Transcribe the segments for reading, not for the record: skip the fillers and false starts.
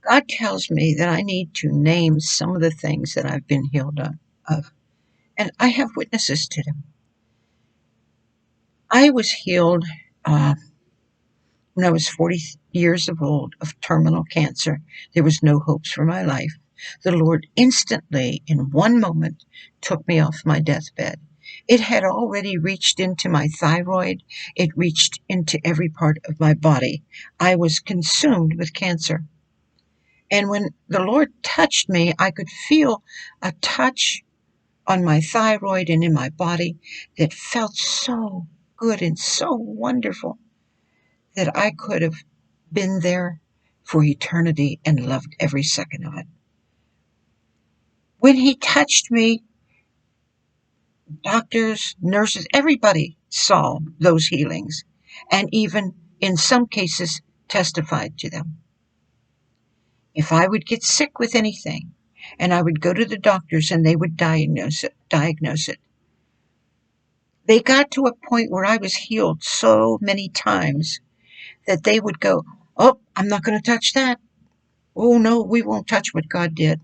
God tells me that I need to name some of the things that I've been healed of, and I have witnesses to them. I was healed uh, when I was 40 years of old of terminal cancer. There was no hopes for my life. The Lord instantly, in one moment, took me off my deathbed. It had already reached into my thyroid. It reached into every part of my body. I was consumed with cancer. And when the Lord touched me, I could feel a touch on my thyroid and in my body that felt so good and so wonderful that I could have been there for eternity and loved every second of it. When He touched me, doctors, nurses, everybody saw those healings and even in some cases testified to them. If I would get sick with anything and I would go to the doctors and they would diagnose it. They got to a point where I was healed so many times that they would go, "Oh, I'm not going to touch that. Oh, no, we won't touch what God did.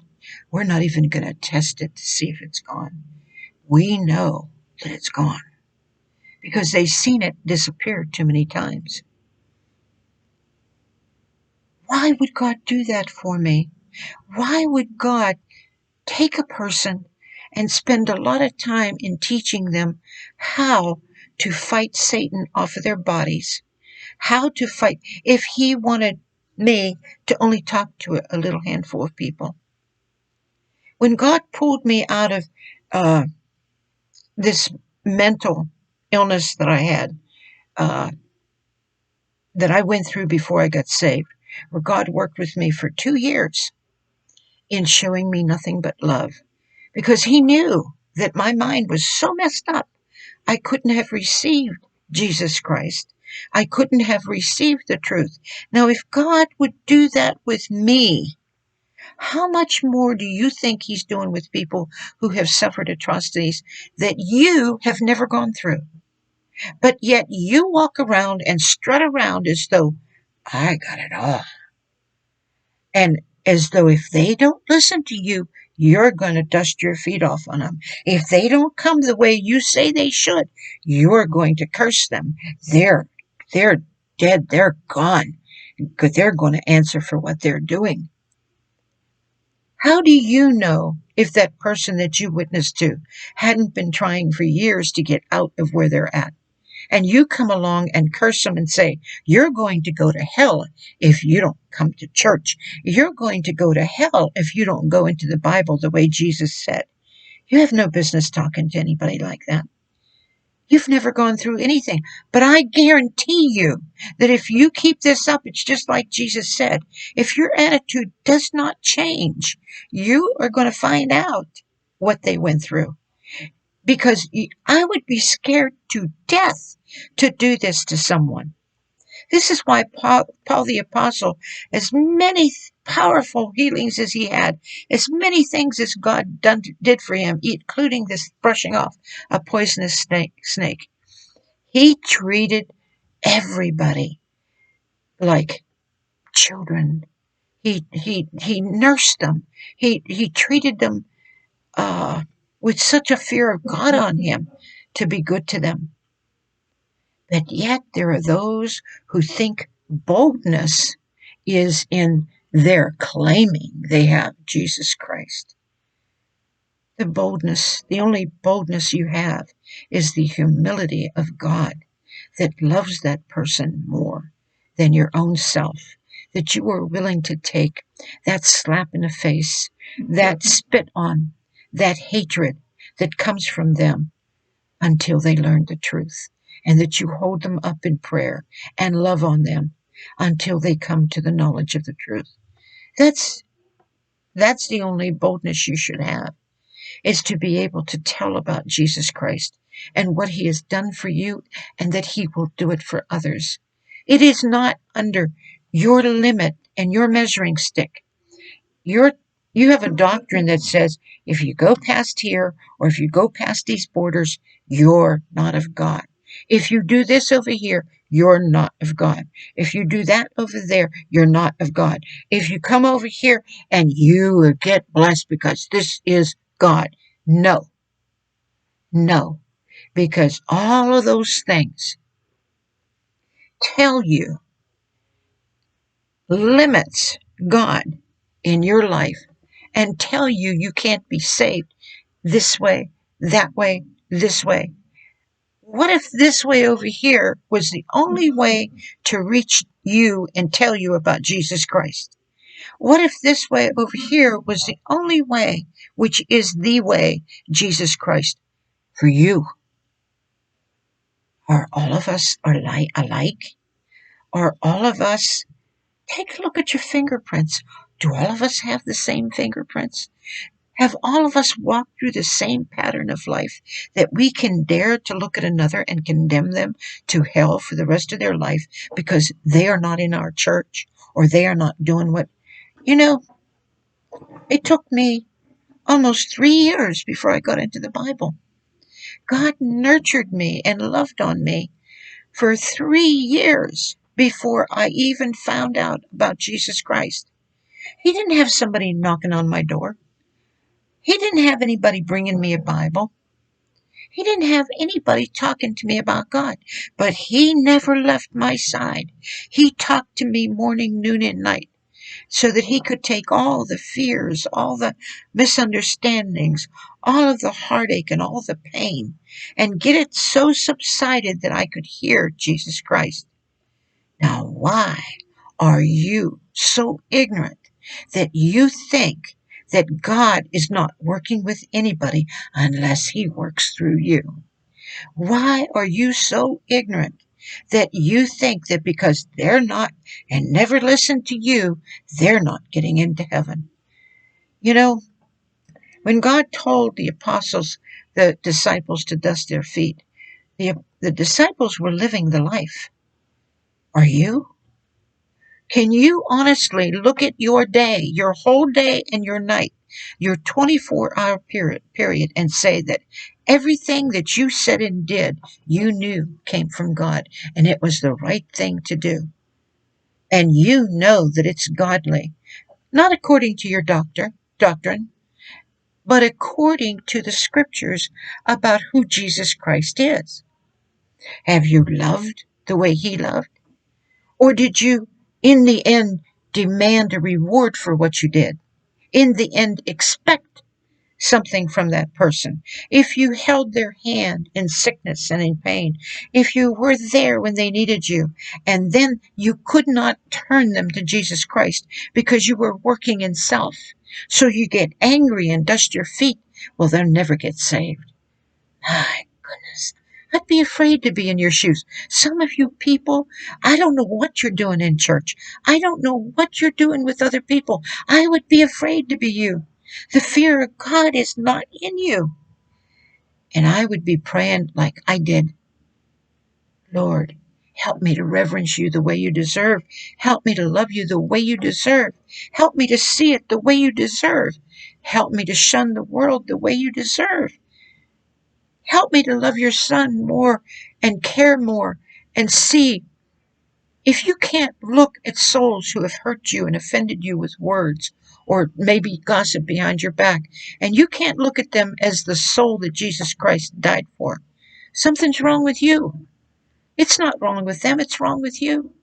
We're not even going to test it to see if it's gone. We know that it's gone because they've seen it disappear too many times." Why would God do that for me? Why would God take a person and spend a lot of time in teaching them how to fight Satan off of their bodies? How to fight if He wanted me to only talk to a little handful of people? When God pulled me out of uh, this mental illness that I had, uh, that I went through before I got saved, where God worked with me for 2 years in showing me nothing but love, because He knew that my mind was so messed up, I couldn't have received Jesus Christ. I couldn't have received the truth. Now, if God would do that with me, how much more do you think He's doing with people who have suffered atrocities that you have never gone through? But yet you walk around and strut around as though I got it all. And as though if they don't listen to you, you're going to dust your feet off on them. If they don't come the way you say they should, you're going to curse them. They're they're dead. They're gone. Because they're going to answer for what they're doing. How do you know if that person that you witnessed to hadn't been trying for years to get out of where they're at? And you come along and curse them and say, "You're going to go to hell if you don't come to church. You're going to go to hell if you don't go into the Bible the way Jesus said." You have no business talking to anybody like that. You've never gone through anything. But I guarantee you that if you keep this up, it's just like Jesus said. If your attitude does not change, you are going to find out what they went through. Because I would be scared to death to do this to someone. This is why Paul the Apostle, as many powerful healings as he had, as many things as God did for him, including this brushing off a poisonous snake, he treated everybody like children. He nursed them. He treated them with such a fear of God on him to be good to them. But yet there are those who think boldness is in their claiming they have Jesus Christ. The boldness, the only boldness you have is the humility of God that loves that person more than your own self, that you are willing to take that slap in the face, that spit on, that hatred that comes from them until they learn the truth, and that you hold them up in prayer and love on them until they come to the knowledge of the truth. That's that's the only boldness you should have, is to be able to tell about Jesus Christ and what He has done for you and that He will do it for others. It is not under your limit and your measuring stick. You're you have a doctrine that says if you go past here or if you go past these borders, you're not of God. If you do this over here, you're not of God. If you do that over there, you're not of God. If you come over here and you will get blessed because this is God. No, no, because all of those things tell you limits God in your life and tell you you can't be saved this way, that way, this way. What if this way over here was the only way to reach you and tell you about Jesus Christ? What if this way over here was the only way, which is the way, Jesus Christ, for you? Are all of us alike? Are all of us, take a look at your fingerprints. Do all of us have the same fingerprints? Have all of us walked through the same pattern of life that we can dare to look at another and condemn them to hell for the rest of their life because they are not in our church or they are not doing what, you know, it took me almost 3 years before I got into the Bible. God nurtured me and loved on me for 3 years before I even found out about Jesus Christ. He didn't have somebody knocking on my door. He didn't have anybody bringing me a Bible. He didn't have anybody talking to me about God, but he never left my side. He talked to me morning, noon, and night so that he could take all the fears, all the misunderstandings, all of the heartache and all the pain and get it so subsided that I could hear Jesus Christ. Now, why are you so ignorant that you think that God is not working with anybody unless he works through you? Why are you so ignorant that you think that because they're not and never listen to you, they're not getting into heaven? You know, when God told the apostles, the disciples to dust their feet, the disciples were living the life. Are you? Can you honestly look at your day, your whole day and your night, your 24-hour period, and say that everything that you said and did, you knew came from God and it was the right thing to do? And you know that it's godly, not according to your doctrine, but according to the scriptures about who Jesus Christ is. Have you loved the way he loved? Or did you, in the end, demand a reward for what you did? In the end, expect something from that person. If you held their hand in sickness and in pain, if you were there when they needed you, and then you could not turn them to Jesus Christ because you were working in self, so you get angry and dust your feet, well, they'll never get saved. My goodness. I'd be afraid to be in your shoes. Some of you people, I don't know what you're doing in church. I don't know what you're doing with other people. I would be afraid to be you. The fear of God is not in you. And I would be praying like I did. Lord, help me to reverence you the way you deserve. Help me to love you the way you deserve. Help me to see it the way you deserve. Help me to shun the world the way you deserve. Help me to love your son more and care more and see. If you can't look at souls who have hurt you and offended you with words or maybe gossip behind your back, and you can't look at them as the soul that Jesus Christ died for, something's wrong with you. It's not wrong with them, it's wrong with you.